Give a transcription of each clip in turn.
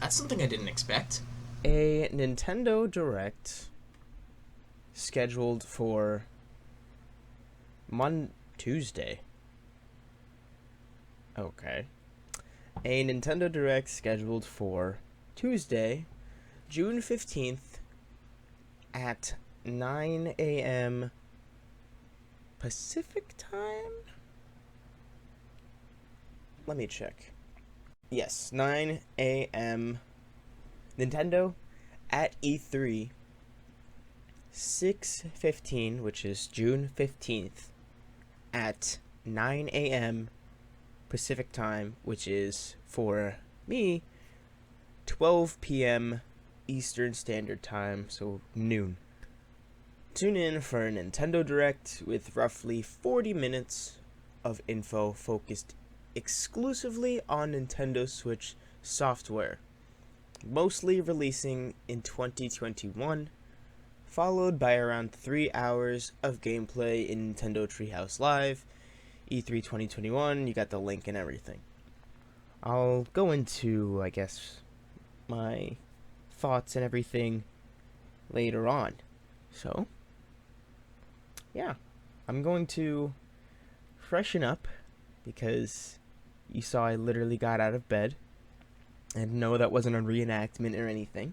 That's something I didn't expect. A Nintendo Direct scheduled for Tuesday. Okay. A Nintendo Direct scheduled for Tuesday, June 15th at 9 a.m. Pacific time? Let me check. Yes, 9 a.m. Nintendo at E3, 6:15, which is June 15th, at 9 a.m. Pacific time, which is, for me, 12 p.m. Eastern Standard Time, so noon. Tune in for a Nintendo Direct with roughly 40 minutes of info focused exclusively on Nintendo Switch software, mostly releasing in 2021, followed by around 3 hours of gameplay in Nintendo Treehouse Live, E3 2021. You got the link and everything. I'll go into, I guess, my thoughts and everything later on. So, yeah, I'm going to freshen up because you saw I literally got out of bed, and no, that wasn't a reenactment or anything.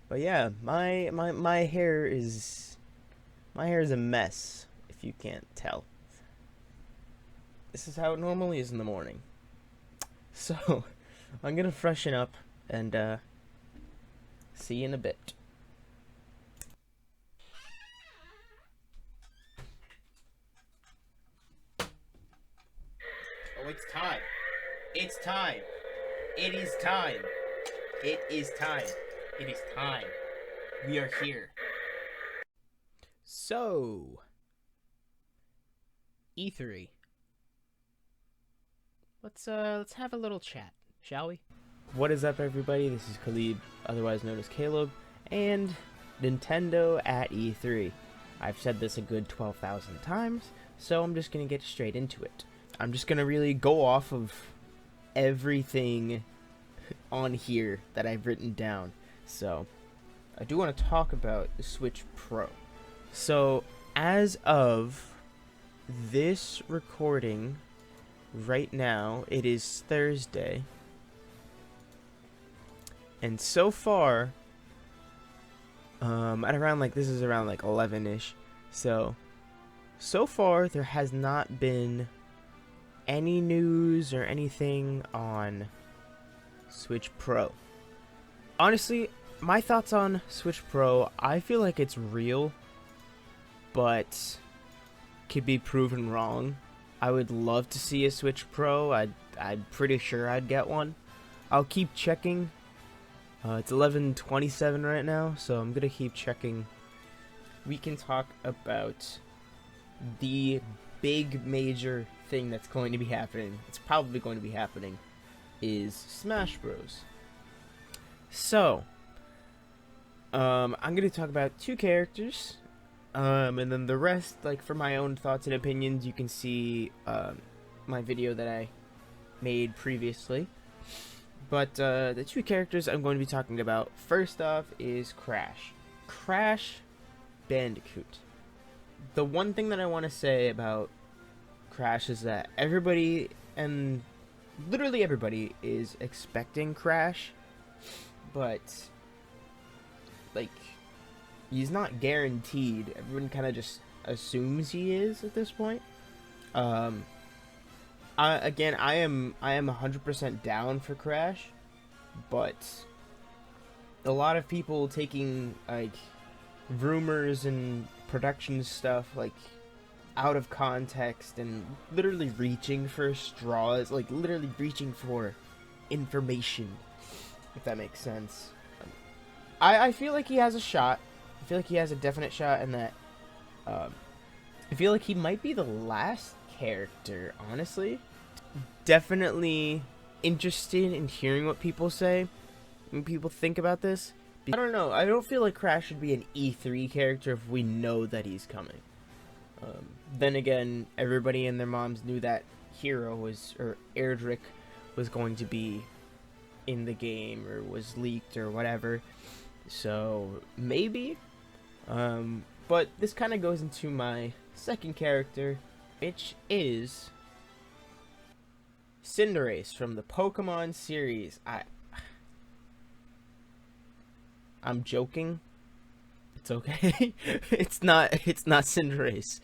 But yeah, my hair is a mess, if you can't tell. This is how it normally is in the morning. So, I'm gonna freshen up and see you in a bit. Oh, it's time. It's time. It is time. It is time. It is time. We are here. So, E3. Let's have a little chat, shall we? What is up, everybody? This is Khalid, otherwise known as Caleb, and Nintendo at E3. I've said this a good 12,000 times, so I'm just gonna get straight into it. I'm just gonna really go off of everything on here that I've written down. So, I do want to talk about the Switch Pro. So, as of this recording, right now, it is Thursday. And so far, at around this is around 11-ish. So far, there has not been any news or anything on Switch Pro. Honestly, my thoughts on Switch Pro, I feel like it's real, but could be proven wrong. I would love to see a Switch Pro. I'm pretty sure I'd get one. I'll keep checking. It's 11:27 right now, so I'm gonna keep checking. We can talk about the big major thing that's going to be happening. It's probably going to be happening is Smash Bros. So, I'm gonna talk about two characters. And then the rest, for my own thoughts and opinions, you can see my video that I made previously. But the two characters I'm going to be talking about, first off, is Crash Bandicoot. The one thing that I want to say about Crash is that everybody, and literally everybody, is expecting Crash, but he's not guaranteed. Everyone kind of just assumes he is at this point. I am 100% down for Crash, but a lot of people taking rumors and production stuff out of context and literally reaching for straws, literally reaching for information, if that makes sense. I feel like he has a shot. I feel like he has a definite shot in that. I feel like he might be the last character, honestly. Definitely interested in hearing what people say when people think about this. I don't know. I don't feel like Crash should be an E3 character if we know that he's coming. Then again, everybody and their moms knew that Erdrick was going to be in the game or was leaked or whatever. So maybe, but this kind of goes into my second character, which is Cinderace from the Pokemon series. I'm joking. It's okay. it's not Cinderace.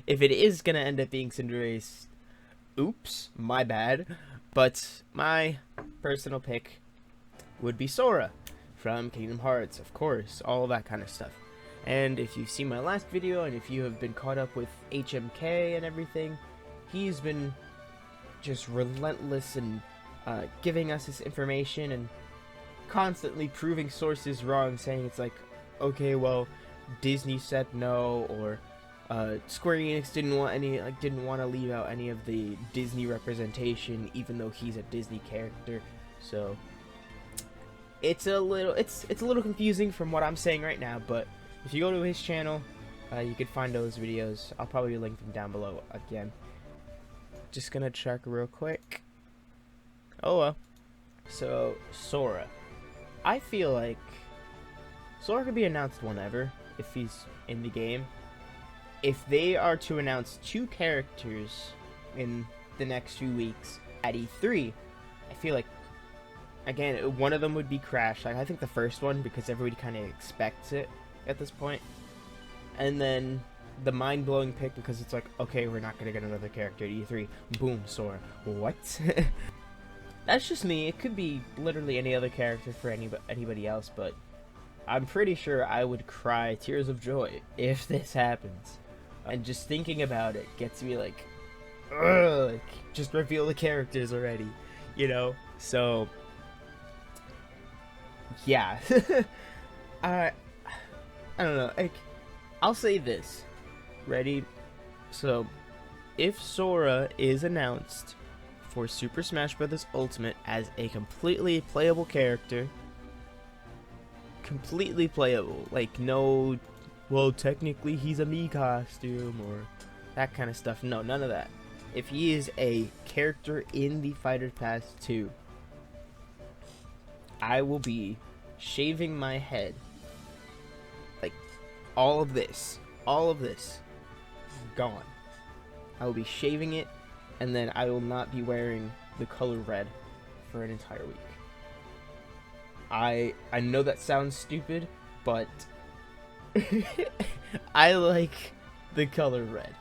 If it is gonna end up being Cinderace, oops, my bad. But my personal pick would be Sora from Kingdom Hearts, of course, all that kind of stuff. And if you've seen my last video, and if you have been caught up with HMK and everything, he's been just relentless in giving us this information and constantly proving sources wrong, saying it's like, okay, well, Disney said no, or Square Enix didn't want to leave out any of the Disney representation, even though he's a Disney character. So it's a little confusing from what I'm saying right now. But if you go to his channel, you can find those videos. I'll probably link them down below again. Just gonna check real quick. Oh well. So Sora, I feel like Sora could be announced whenever if he's in the game. If they are to announce 2 characters in the next few weeks at E3, I feel like, again, one of them would be Crash. Like, I think the first one, because everybody kind of expects it at this point. And then the mind-blowing pick, because it's like, okay, we're not going to get another character at E3. Boom, Sora. What? That's just me. It could be literally any other character for anybody else, but I'm pretty sure I would cry tears of joy if this happens. And just thinking about it gets me like, ugh, like, just reveal the characters already, you know? So, yeah. I don't know, like, I'll say this. Ready? So, if Sora is announced for Super Smash Bros. Ultimate as a completely playable character, completely playable, like, no, well, technically he's a Mii costume or that kind of stuff. No, none of that. If he is a character in the Fighter Pass 2, I will be shaving my head. Like, all of this gone. I will be shaving it, and then I will not be wearing the color red for an entire week. I know that sounds stupid, but I like the color red.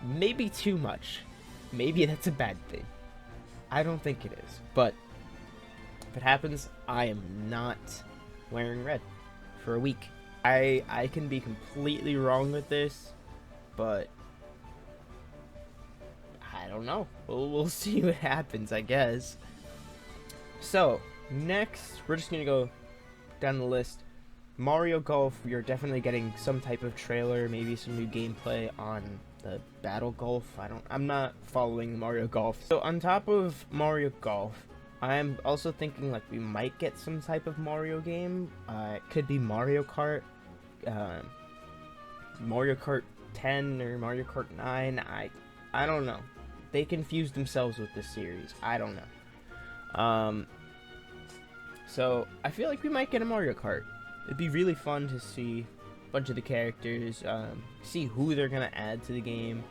Maybe too much. Maybe that's a bad thing. I don't think it is, but if it happens, I am not wearing red for a week. I can be completely wrong with this, but I don't know. We'll see what happens, I guess. So, next, we're just going to go down the list. Mario Golf, we are definitely getting some type of trailer, maybe some new gameplay on the Battle Golf. I'm not following Mario Golf. So on top of Mario Golf, I'm also thinking like we might get some type of Mario game. It could be Mario Kart, Mario Kart 10 or Mario Kart 9. I don't know. They confused themselves with this series. I don't know. So I feel like we might get a Mario Kart. It'd be really fun to see a bunch of the characters, see who they're gonna add to the game.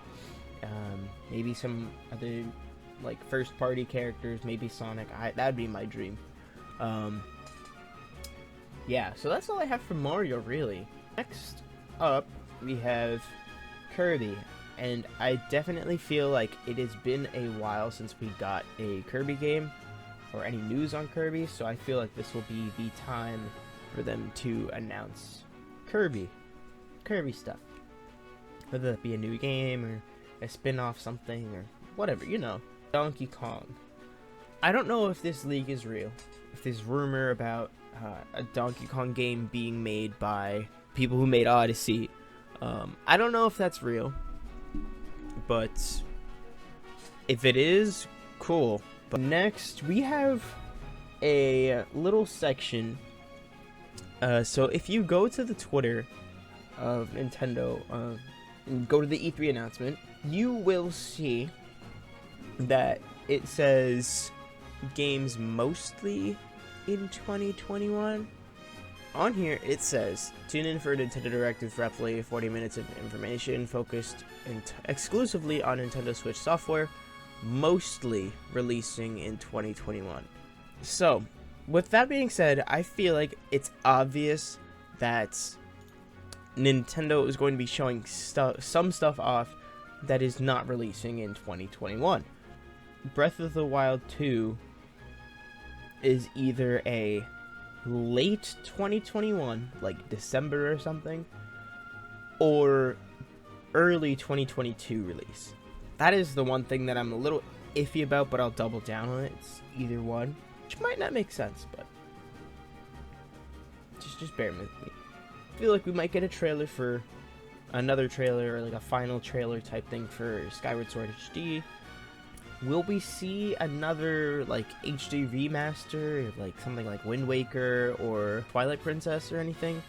Maybe some other like first party characters, maybe Sonic. That'd be my dream. Yeah, so that's all I have for Mario, really. Next up, we have Kirby, and I definitely feel like it has been a while since we got a Kirby game or any news on Kirby, so I feel like this will be the time for them to announce Kirby stuff. Whether that be a new game or a spin-off something or whatever, you know. Donkey Kong. I don't know if this leak is real. If there's rumor about a Donkey Kong game being made by people who made Odyssey. I don't know if that's real. But if it is, cool. But next, we have a little section. So if you go to the Twitter of Nintendo and go to the E3 announcement, you will see that it says games mostly in 2021. On here it says, tune in for a Nintendo Direct with roughly 40 minutes of information focused exclusively on Nintendo Switch software, mostly releasing in 2021. So, with that being said, I feel like it's obvious that Nintendo is going to be showing some stuff off that is not releasing in 2021. Breath of the Wild 2 is either a late 2021, like December or something, or early 2022 release. That is the one thing that I'm a little iffy about, but I'll double down on it. It's either one, which might not make sense, but just bear with me. I feel like we might get a trailer for another trailer, or like a final trailer type thing for Skyward Sword HD. Will we see another like HD remaster, like something like Wind Waker or Twilight Princess or anything?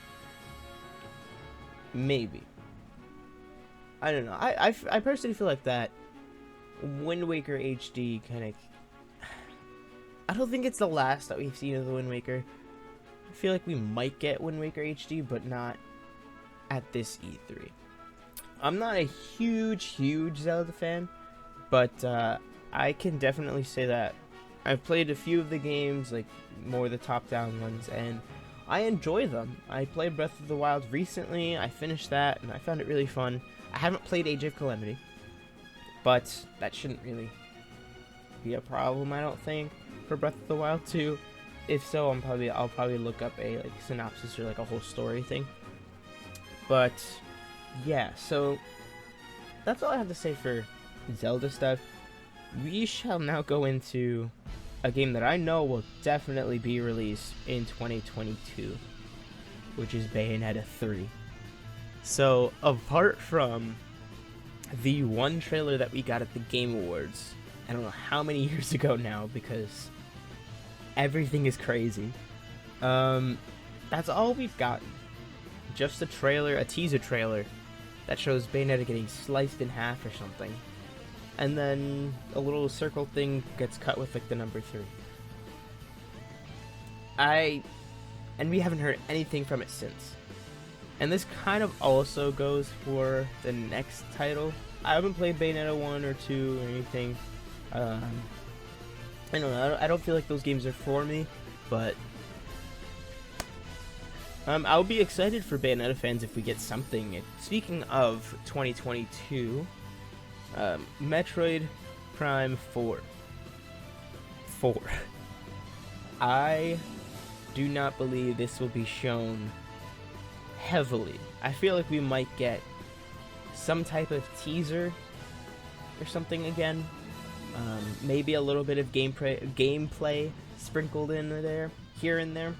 Maybe. I don't know. I personally feel like that Wind Waker HD kind of... I don't think it's the last that we've seen of the Wind Waker. I feel like we might get Wind Waker HD, but not at this E3. I'm not a huge Zelda fan, but I can definitely say that I've played a few of the games, like more the top-down ones, and I enjoy them. I played Breath of the Wild recently. I finished that, and I found it really fun. I haven't played Age of Calamity, but that shouldn't really be a problem, I don't think, for Breath of the Wild 2. If so, I'll probably look up a like synopsis or like a whole story thing. But yeah, so that's all I have to say for Zelda stuff. We shall now go into a game that I know will definitely be released in 2022, which is Bayonetta 3. So, apart from the one trailer that we got at the Game Awards, I don't know how many years ago now, because everything is crazy. That's all we've gotten. Just a trailer, a teaser trailer, that shows Bayonetta getting sliced in half or something. And then a little circle thing gets cut with like the number 3. And we haven't heard anything from it since. And this kind of also goes for the next title. I haven't played Bayonetta 1 or 2 or anything. I don't know, I don't feel like those games are for me, but I'll be excited for Bayonetta fans if we get something. Speaking of 2022, Metroid Prime 4. I do not believe this will be shown heavily. I feel like we might get some type of teaser or something again. Maybe a little bit of gameplay sprinkled in there, here and there.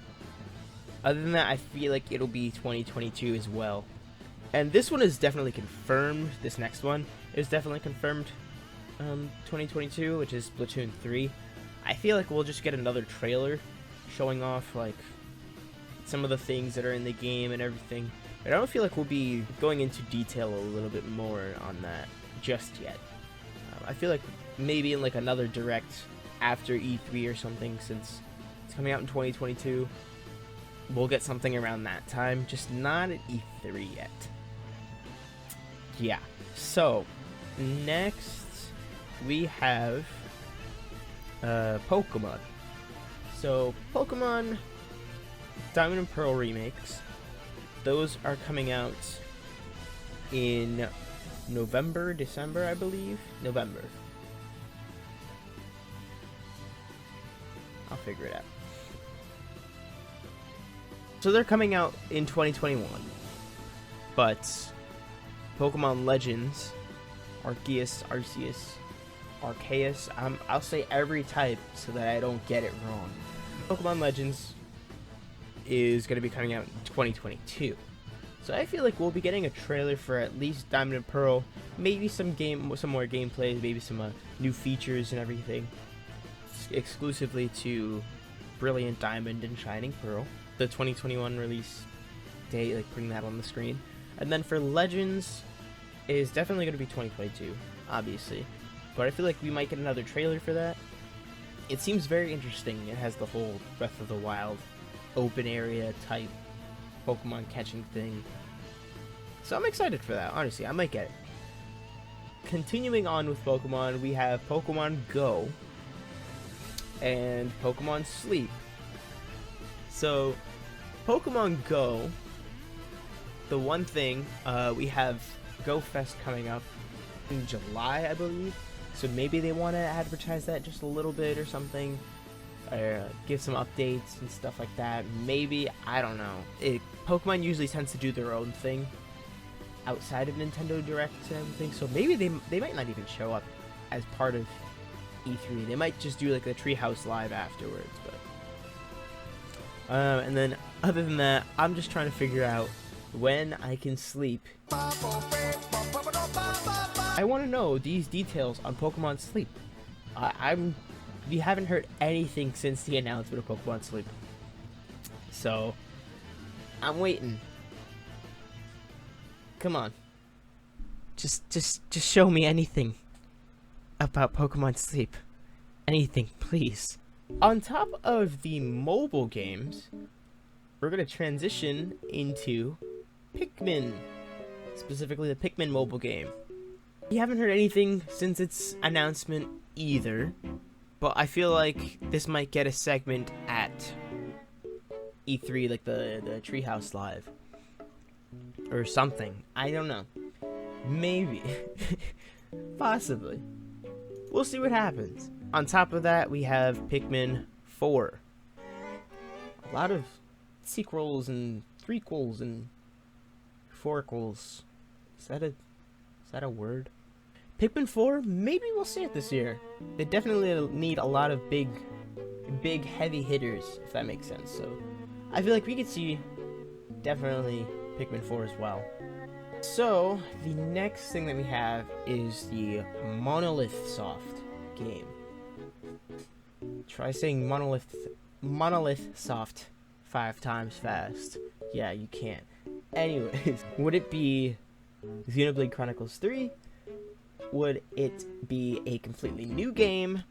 Other than that, I feel like it'll be 2022 as well. And this one is definitely confirmed. This next one is definitely confirmed 2022, which is Splatoon 3. I feel like we'll just get another trailer showing off like some of the things that are in the game and everything. But I don't feel like we'll be going into detail a little bit more on that just yet. I feel like maybe in like another direct after E3 or something, since it's coming out in 2022. We'll get something around that time, just not at E3 yet. Yeah, so next we have Pokemon. So Pokemon Diamond and Pearl remakes, those are coming out in November, December, I believe. November. I'll figure it out. So they're coming out in 2021, but Pokemon Legends, Arceus, I'll say every type so that I don't get it wrong. Pokemon Legends is going to be coming out in 2022. So I feel like we'll be getting a trailer for at least Diamond and Pearl, maybe some more gameplay, maybe some new features and everything, exclusively to Brilliant Diamond and Shining Pearl. The 2021 release date, like putting that on the screen. And then for Legends is definitely going to be 2022, obviously. But I feel like we might get another trailer for that. it seems very interesting. It has the whole Breath of the Wild open area type Pokemon catching thing. So I'm excited for that, honestly. I might get it. Continuing on with Pokemon, we have Pokemon Go and Pokemon Sleep. So, Pokemon Go, the one thing, we have Go Fest coming up in July, I believe. So maybe they want to advertise that just a little bit or something. Give some updates and stuff like that. Maybe, I don't know. Pokemon usually tends to do their own thing outside of Nintendo Directs and everything. So maybe they might not even show up as part of E3. They might just do like the Treehouse Live afterwards. But and then other than that, I'm just trying to figure out when I can sleep. I want to know these details on Pokemon Sleep. We haven't heard anything since the announcement of Pokemon Sleep, so I'm waiting. Come on, just show me anything about Pokemon Sleep. Anything, please. On top of the mobile games, we're gonna transition into Pikmin, specifically the Pikmin mobile game. We haven't heard anything since its announcement either, but I feel like this might get a segment at E3, like the Treehouse Live or something. I don't know. Maybe. Possibly. We'll see what happens. On top of that, we have Pikmin 4. A lot of sequels and threequels and fourquels. Is that a word? Pikmin 4, maybe we'll see it this year. They definitely need a lot of big heavy hitters, if that makes sense. So I feel like we could see definitely Pikmin 4 as well. So the next thing that we have is the Monolith Soft game. Try saying Monolith Soft 5 times fast. Yeah, you can't. Anyways, would it be Xenoblade Chronicles 3? Would it be a completely new game?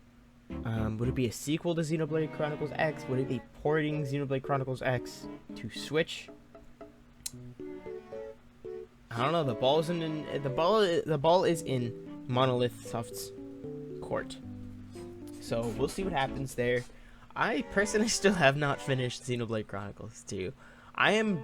Would it be a sequel to Xenoblade Chronicles X? Would it be porting Xenoblade Chronicles X to Switch? I don't know. The ball is in Monolith Soft's court. So we'll see what happens there. I personally still have not finished Xenoblade Chronicles 2. I am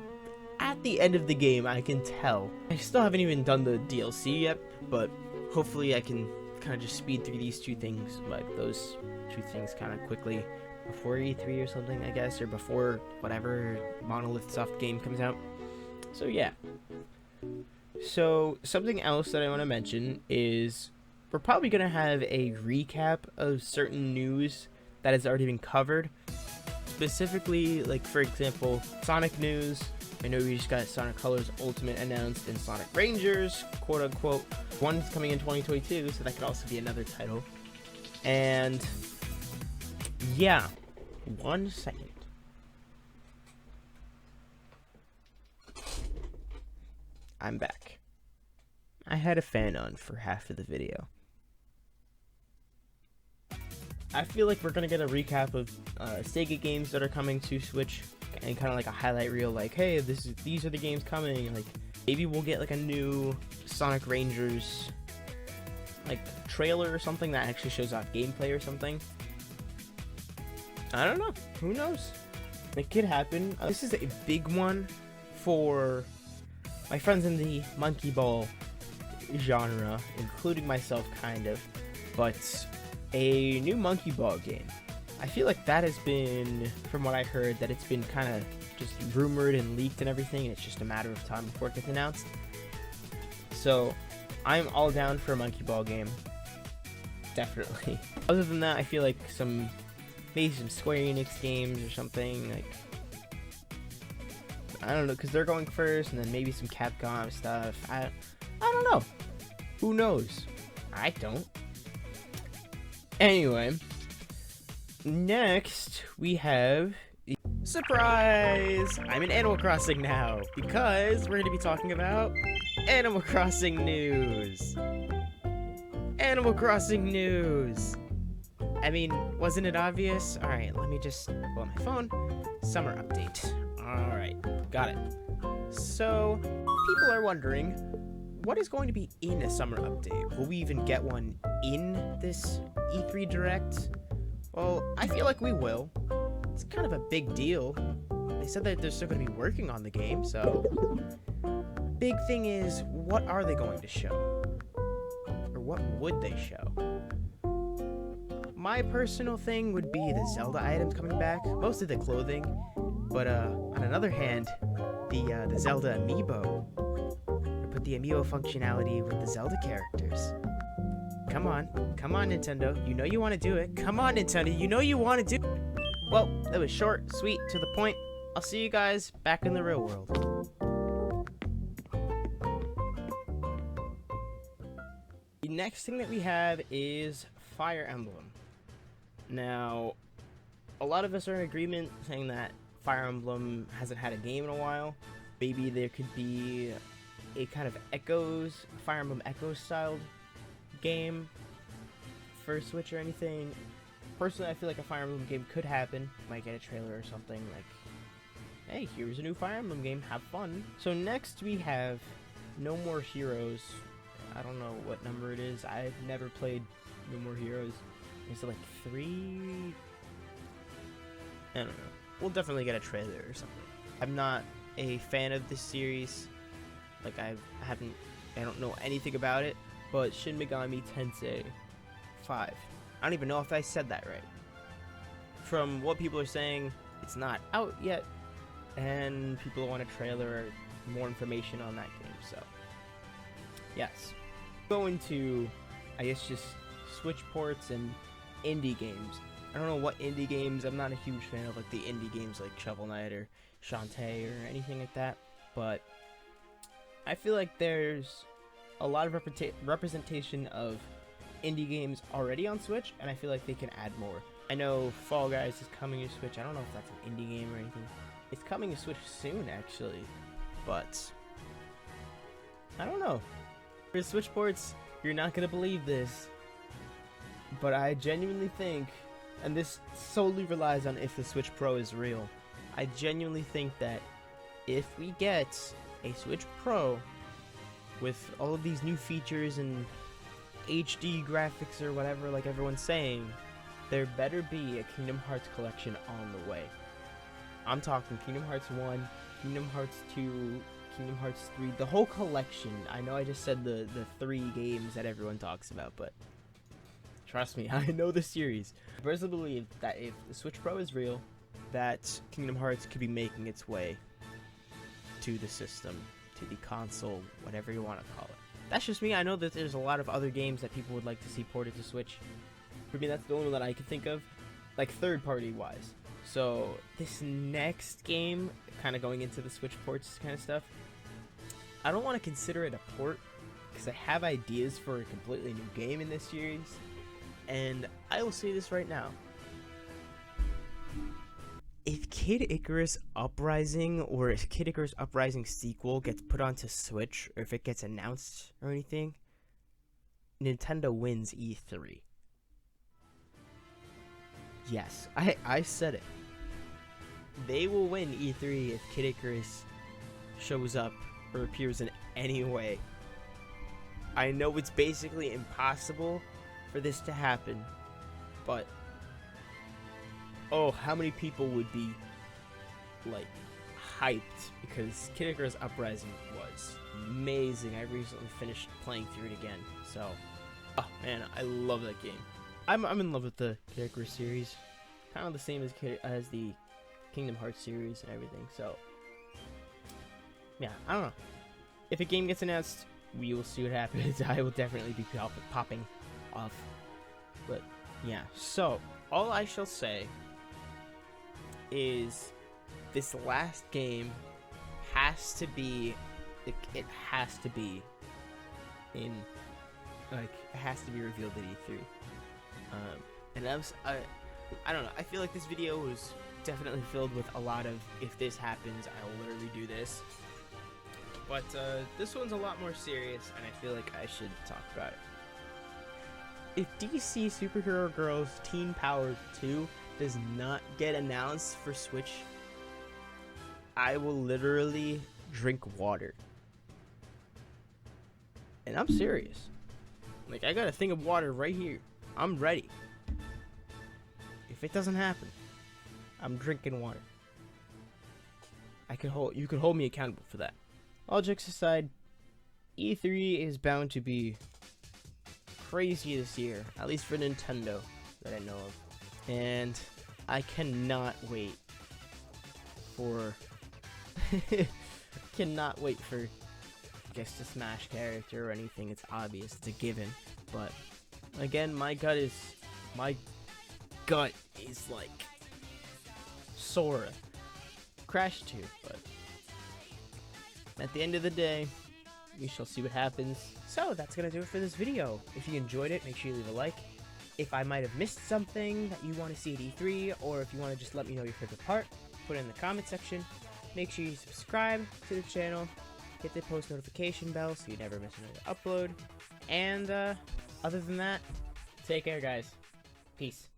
at the end of the game, I can tell. I still haven't even done the DLC yet, but hopefully I can kind of just speed through these two things, like those two things kind of quickly before E3 or something, I guess, or before whatever Monolith Soft game comes out. So yeah. So something else that I want to mention is we're probably going to have a recap of certain news that has already been covered. Specifically, like for example, Sonic news. I know we just got Sonic Colors Ultimate announced and Sonic Rangers, quote unquote. One's coming in 2022, so that could also be another title. And yeah, 1 second. I'm back. I had a fan on for half of the video. I feel like we're gonna get a recap of Sega games that are coming to Switch, and kind of like a highlight reel, like, hey, these are the games coming. Like, maybe we'll get like a new Sonic Rangers like trailer or something that actually shows off gameplay or something. I don't know. Who knows? It could happen. This is a big one for my friends in the monkey ball genre, including myself, kind of. But a new monkey ball game. I feel like that has been, from what I heard, that it's been kind of just rumored and leaked and everything, and it's just a matter of time before it gets announced. So I'm all down for a monkey ball game. Definitely. Other than that, I feel like maybe some Square Enix games or something, like, I don't know, because they're going first, and then maybe some Capcom stuff. I don't know. Who knows? I don't. Anyway, next we have surprise! I'm in Animal Crossing now, because we're going to be talking about Animal Crossing news. Animal Crossing news. I mean, wasn't it obvious? Alright, let me just pull up my phone. Summer update. Alright, got it. So, people are wondering, what is going to be in a summer update? Will we even get one in this E3 Direct? Well, I feel like we will. It's kind of a big deal. They said that they're still going to be working on the game, so... Big thing is, what are they going to show? Or what would they show? My personal thing would be the Zelda items coming back, mostly the clothing, but on another hand, the Zelda amiibo. Or put the amiibo functionality with the Zelda characters. Come on, Nintendo, you know you want to do it. Come on, Nintendo, you know you want to do it. Well, that was short, sweet, to the point. I'll see you guys back in the real world. The next thing that we have is Fire Emblem. Now, a lot of us are in agreement saying that Fire Emblem hasn't had a game in a while. Maybe there could be a kind of Fire Emblem Echoes styled game for Switch or anything. Personally, I feel like a Fire Emblem game could happen. Might get a trailer or something like, hey, here's a new Fire Emblem game, have fun. So next we have No More Heroes. I don't know what number it is. I've never played No More Heroes. Is it like 3? I don't know. We'll definitely get a trailer or something. I'm not a fan of this series. Like I don't know anything about it. But Shin Megami Tensei 5. I don't even know if I said that right. From what people are saying, it's not out yet. And people want a trailer or more information on that game. So, yes. Going to, I guess, just Switch ports and indie games. I don't know what indie games. I'm not a huge fan of like the indie games like Shovel Knight or Shantae or anything like that. But I feel like there's a lot of representation of indie games already on Switch, and I feel like they can add more. I know Fall Guys is coming to Switch. I don't know if that's an indie game or anything. It's coming to Switch soon, actually. But I don't know. For Switch ports, you're not gonna believe this, but I genuinely think, and this solely relies on if the Switch Pro is real, I genuinely think that if we get a Switch Pro with all of these new features and HD graphics or whatever, like everyone's saying, there better be a Kingdom Hearts collection on the way. I'm talking Kingdom Hearts 1, Kingdom Hearts 2, Kingdom Hearts 3, the whole collection. I know I just said the 3 games that everyone talks about, but trust me, I know the series. I personally believe that if the Switch Pro is real, that Kingdom Hearts could be making its way to the system, to the console, whatever you want to call it. That's just me. I know that there's a lot of other games that people would like to see ported to Switch. For me, that's the only one that I can think of, like third-party wise. So this next game, kind of going into the Switch ports kind of stuff, I don't want to consider it a port because I have ideas for a completely new game in this series, and I will say this right now. If Kid Icarus Uprising or if Kid Icarus Uprising sequel gets put onto Switch, or if it gets announced or anything, Nintendo wins E3. Yes, I said it. They will win E3 if Kid Icarus shows up or appears in any way. I know it's basically impossible for this to happen, but oh, how many people would be like hyped because Kid Icarus Uprising was amazing. I recently finished playing through it again, so oh man, I love that game. I'm in love with the Kid Icarus series, kind of the same as the Kingdom Hearts series and everything. So yeah, I don't know. If a game gets announced, we will see what happens. I will definitely be popping off. But yeah, so all I shall say is this last game has to be, it has to be in, like, it has to be revealed at E3. And I don't know, I feel like this video was definitely filled with a lot of, if this happens, I'll literally do this. But this one's a lot more serious, and I feel like I should talk about it. if DC Superhero Girls Teen Power 2 does not get announced for Switch, I will literally drink water. And I'm serious. Like, I got a thing of water right here. I'm ready. If it doesn't happen, I'm drinking water. You could hold me accountable for that. All jokes aside, E3 is bound to be crazy this year, at least for Nintendo that I know of. And I cannot wait for cannot wait for, I guess, the Smash character or anything. It's obvious, it's a given. But again, my gut is like Sora. Crash 2, but at the end of the day, we shall see what happens. So that's gonna do it for this video. If you enjoyed it, make sure you leave a like. If I might have missed something that you want to see at E3, or if you want to just let me know your favorite part, put it in the comment section. Make sure you subscribe to the channel, hit the post notification bell so you never miss another upload. And other than that, take care, guys. Peace.